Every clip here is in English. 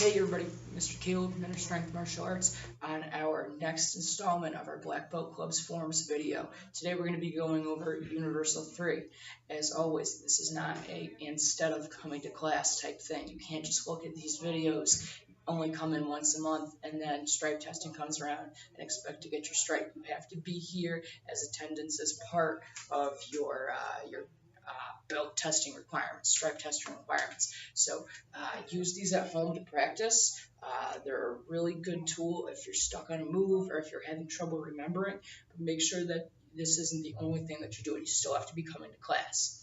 Hey everybody, Mr. Caleb from Inner Strength Martial Arts on our next installment of our Black Belt Club's Forms video. Today we're going to be going over Universal 3. As always, this is not a instead of coming to class type thing. You can't just look at these videos, only come in once a month, and then stripe testing comes around and expect to get your stripe. You have to be here as attendance is part of your belt testing requirements, stripe testing requirements. So use these at home to practice. They're a really good tool if you're stuck on a move or if you're having trouble remembering. But make sure that this isn't the only thing that you're doing. You still have to be coming to class.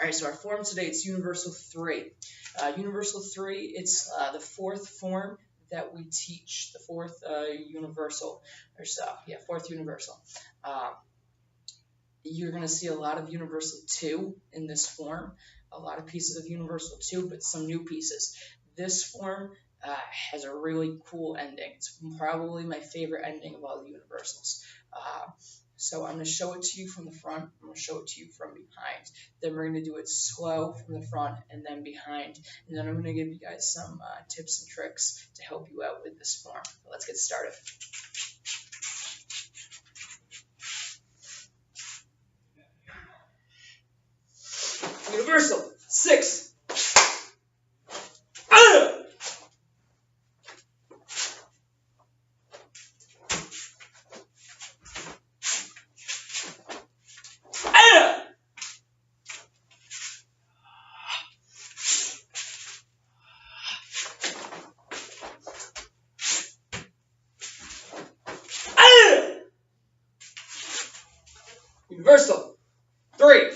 All right, so our form today, it's Universal 3. Universal 3, it's the fourth form that we teach, the fourth universal, or so, yeah, fourth universal. You're going to see a lot of Universal 2 in this form, a lot of pieces of Universal 2, but some new pieces. This form has a really cool ending. It's probably my favorite ending of all the Universals. So I'm going to show it to you from the front. I'm going to show it to you from behind. Then we're going to do it slow from the front and then behind. And then I'm going to give you guys some tips and tricks to help you out with this form. So let's get started. Universal 6. Universal 3.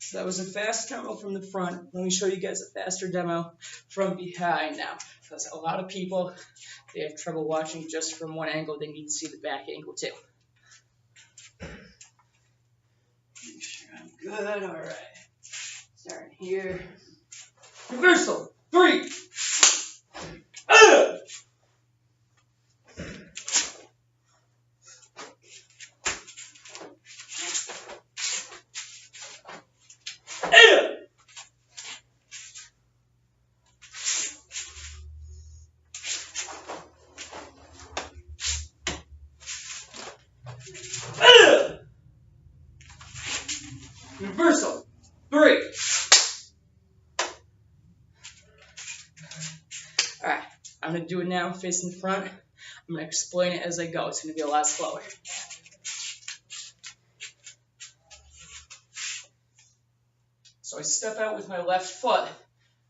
So that was a fast demo from the front. Let me show you guys a faster demo from behind now. Because a lot of people, they have trouble watching just from one angle. They need to see the back angle too. Make sure I'm good. All right. Starting here. Universal 3. Universal 3. Alright, I'm going to do it now facing the front. I'm going to explain it as I go. It's going to be a lot slower. So I step out with my left foot,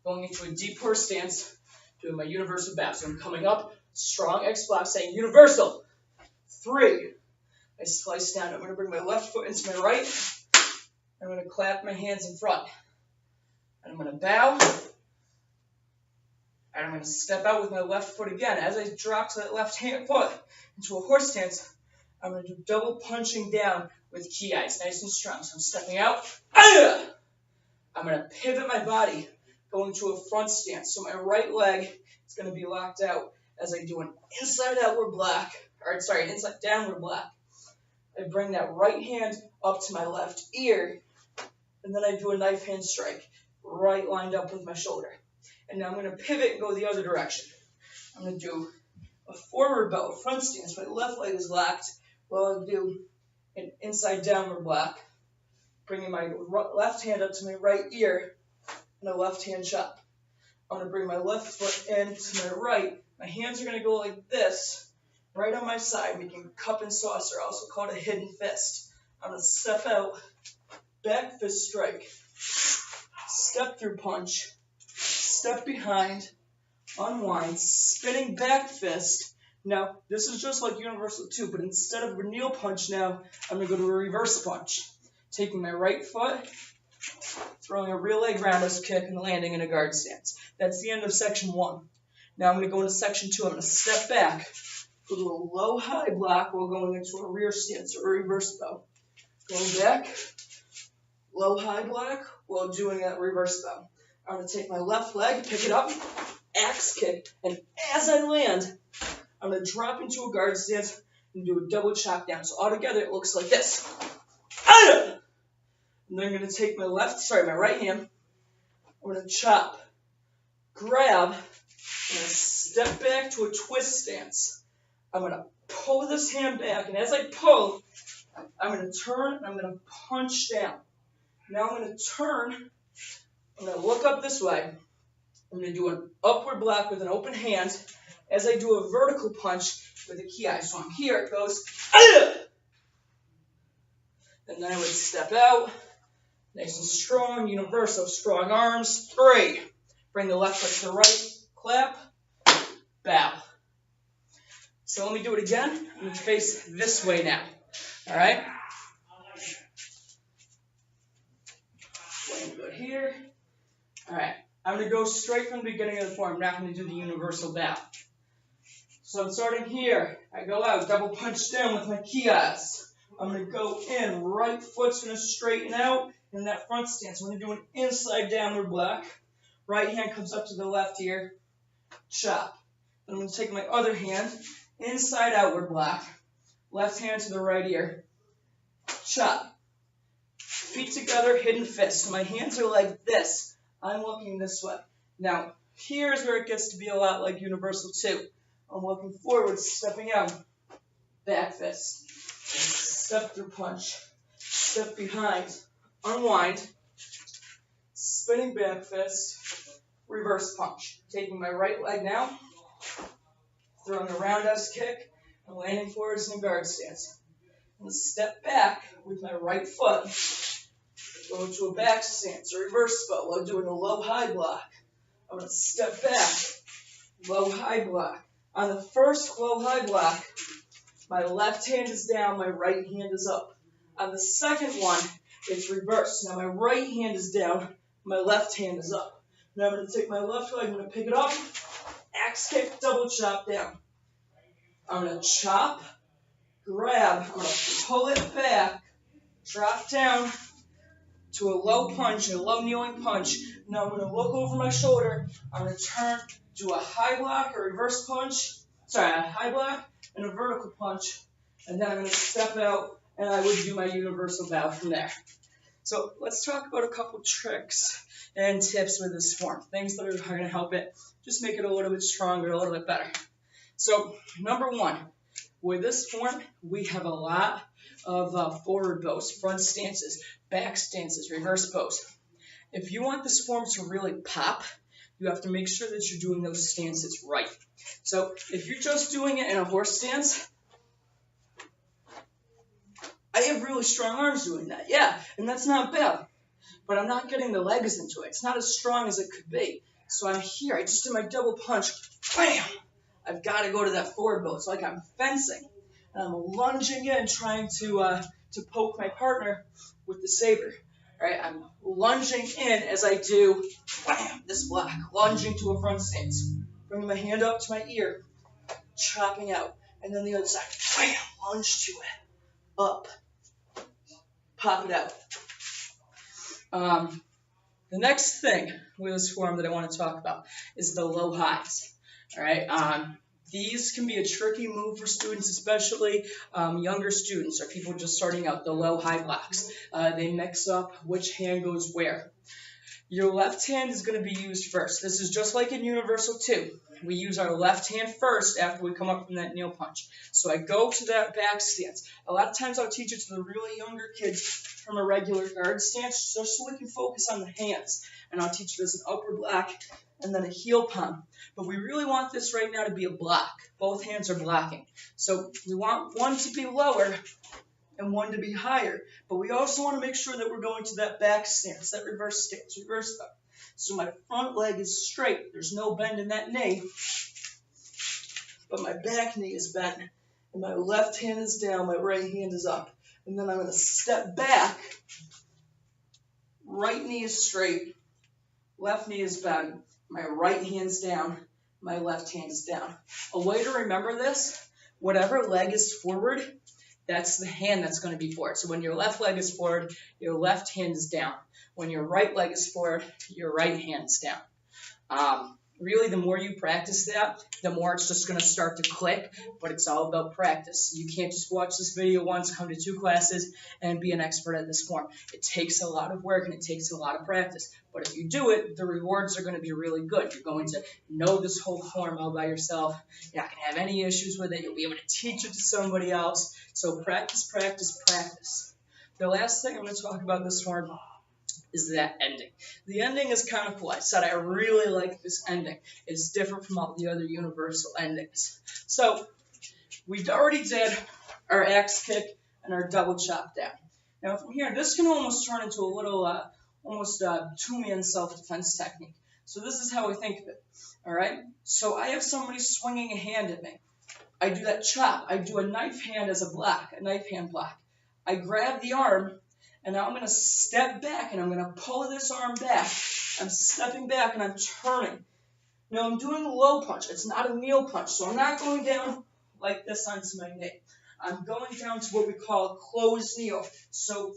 going into a deep horse stance, doing my universal bow. So I'm coming up, strong X block, saying Universal 3. I slice down. I'm going to bring my left foot into my right. I'm going to clap my hands in front. And I'm going to bow. And I'm going to step out with my left foot again. As I drop to that left foot into a horse stance, I'm going to do double punching down with ki-eyes, nice and strong. So I'm stepping out. I'm going to pivot my body, going to a front stance. So my right leg is going to be locked out as I do an inside downward block. I bring that right hand up to my left ear, and then I do a knife hand strike, right lined up with my shoulder. And now I'm going to pivot and go the other direction. I'm going to do a forward bow, front stance. My left leg is locked while I do an inside downward block, bringing my left hand up to my right ear and a left hand chop. I'm going to bring my left foot in to my right. My hands are going to go like this, right on my side, making cup and saucer, also called a hidden fist. I'm going to step out, back fist strike, step through punch, step behind, unwind, spinning back fist. Now, this is just like Universal 2, but instead of a kneel punch now, I'm going to go to a reverse punch. Taking my right foot, throwing a rear leg roundhouse kick, and landing in a guard stance. That's the end of section 1. Now I'm going to go into section 2. I'm going to step back, go to a low-high block while going into a rear stance or a reverse bow. Going back, low-high block while doing that reverse bow. I'm going to take my left leg, pick it up, axe kick, and as I land, I'm going to drop into a guard stance and do a double chop down. So altogether it looks like this. And And then I'm going to take my right hand. I'm going to chop, grab, I'm going to step back to a twist stance. I'm going to pull this hand back, and as I pull, I'm going to turn and I'm going to punch down. Now I'm going to turn, I'm going to look up this way. I'm going to do an upward block with an open hand as I do a vertical punch with a ki. So I'm here, it goes, and then I would step out, nice and strong, universal, strong arms. 3, bring the left foot to the right, clap, bow. So let me do it again. I'm going to face this way now. All right? Good here. All right. I'm going to go straight from the beginning of the form. I'm not going to do the universal bow. So I'm starting here. I go out, double punch down with my kias. I'm going to go in. Right foot's going to straighten out in that front stance. I'm going to do an inside downward block. Right hand comes up to the left ear. Chop. Then I'm going to take my other hand. Inside outward block. Left hand to the right ear. Chop. Feet together, hidden fist. So my hands are like this. I'm looking this way. Now, here's where it gets to be a lot like universal too. I'm looking forward, stepping out. Back fist. Step through punch. Step behind. Unwind. Spinning back fist. Reverse punch. Taking my right leg now. Throwing a roundhouse kick. And landing forwards in a guard stance. I'm going to step back with my right foot. Go to a back stance, a reverse spot while doing a low-high block. I'm going to step back, low-high block. On the first low-high block, my left hand is down, my right hand is up. On the second one, it's reversed. Now my right hand is down, my left hand is up. Now I'm going to take my left leg, I'm going to pick it up, axe kick, double chop down. I'm going to chop, grab, I'm going to pull it back, drop down to a low punch, a low kneeling punch. Now I'm going to look over my shoulder. I'm going to turn, do a high block, a reverse punch. Sorry, a high block and a vertical punch. And then I'm going to step out, and I would do my universal bow from there. So let's talk about a couple tricks and tips with this form. Things that are going to help it just make it a little bit stronger, a little bit better. So number 1, with this form, we have a lot of forward bows, front stances, back stances, reverse bows. If you want this form to really pop, you have to make sure that you're doing those stances right. So if you're just doing it in a horse stance, I have really strong arms doing that, yeah, and that's not bad. But I'm not getting the legs into it. It's not as strong as it could be. So I'm here. I just did my double punch. Bam! I've got to go to that forward bow. It's like I'm fencing. And I'm lunging in, trying to poke my partner with the saber. All right, I'm lunging in as I do, wham, this block, lunging to a front stance. Bringing my hand up to my ear, chopping out. And then the other side, wham, lunge to it, up, pop it out. The next thing with this form that I want to talk about is the low highs. All right, these can be a tricky move for students, especially younger students or people just starting out, the low-high blocks. They mix up which hand goes where. Your left hand is going to be used first. This is just like in Universal 2. We use our left hand first after we come up from that kneel punch. So I go to that back stance. A lot of times I'll teach it to the really younger kids from a regular guard stance just so we can focus on the hands. And I'll teach it as an upper block and then a heel palm. But we really want this right now to be a block. Both hands are blocking. So we want one to be lower and one to be higher. But we also want to make sure that we're going to that back stance, that reverse stance, reverse up. So my front leg is straight. There's no bend in that knee. But my back knee is bent. And my left hand is down, my right hand is up. And then I'm going to step back. Right knee is straight. Left knee is bent. My right hand's down. My left hand is down. A way to remember this, whatever leg is forward, that's the hand that's going to be forward. So when your left leg is forward, your left hand is down. When your right leg is forward, your right hand is down. Really, the more you practice that, the more it's just going to start to click, but it's all about practice. You can't just watch this video once, come to 2 classes, and be an expert at this form. It takes a lot of work and it takes a lot of practice, but if you do it, the rewards are going to be really good. You're going to know this whole form all by yourself. You're not going to have any issues with it. You'll be able to teach it to somebody else. So practice, practice, practice. The last thing I'm going to talk about this form is that ending. The ending is kind of cool. I said I really like this ending. It's different from all the other universal endings. So we already did our axe kick and our double chop down. Now from here, this can almost turn into a little, almost two-man self-defense technique. So this is how I think of it. All right. So I have somebody swinging a hand at me. I do that chop. I do a knife hand as a block, a knife hand block. I grab the arm. And now I'm going to step back, and I'm going to pull this arm back. I'm stepping back, and I'm turning. Now, I'm doing a low punch. It's not a kneel punch, so I'm not going down like this onto my knee. I'm going down to what we call a closed kneel. So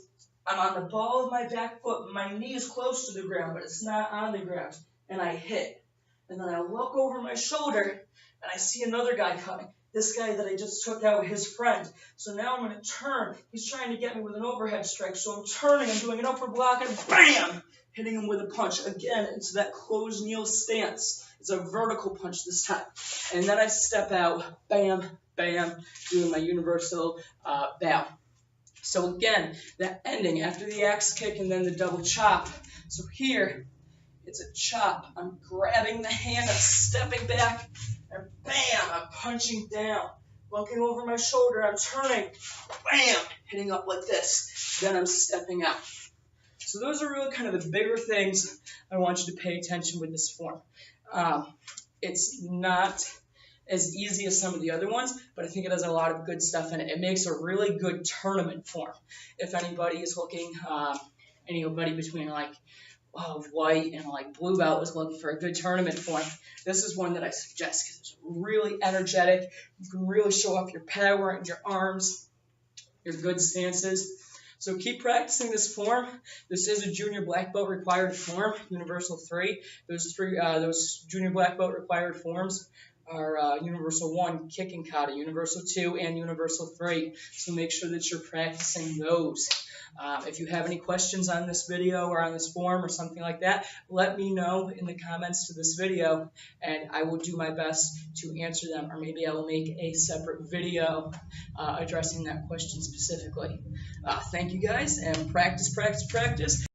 I'm on the ball of my back foot. My knee is close to the ground, but it's not on the ground. And I hit. And then I look over my shoulder, and I see another guy coming. This guy that I just took out, his friend. So now I'm going to turn. He's trying to get me with an overhead strike. So I'm turning. I'm doing an upper block, and bam! Hitting him with a punch. Again, into that closed kneel stance. It's a vertical punch this time. And then I step out. Bam, bam. Doing my universal bow. So again, that ending after the axe kick and then the double chop. So here, it's a chop. I'm grabbing the hand. I'm stepping back. And bam, I'm punching down. Looking over my shoulder, I'm turning. Bam, hitting up like this. Then I'm stepping out. So those are really kind of the bigger things I want you to pay attention with this form. It's not as easy as some of the other ones, but I think it has a lot of good stuff in it. It makes a really good tournament form. If anybody is looking, anybody between like white and like blue belt is looking for a good tournament form, this is one that I suggest because it's really energetic. You can really show off your power and your arms, your good stances. So keep practicing this form. This is a junior black belt required form, Universal 3. Those junior black belt required forms are Universal 1, kick and kata, Universal 2, and Universal 3. So make sure that you're practicing those. If you have any questions on this video or on this form or something like that, let me know in the comments to this video, and I will do my best to answer them, or maybe I will make a separate video addressing that question specifically. Thank you guys, and practice, practice, practice.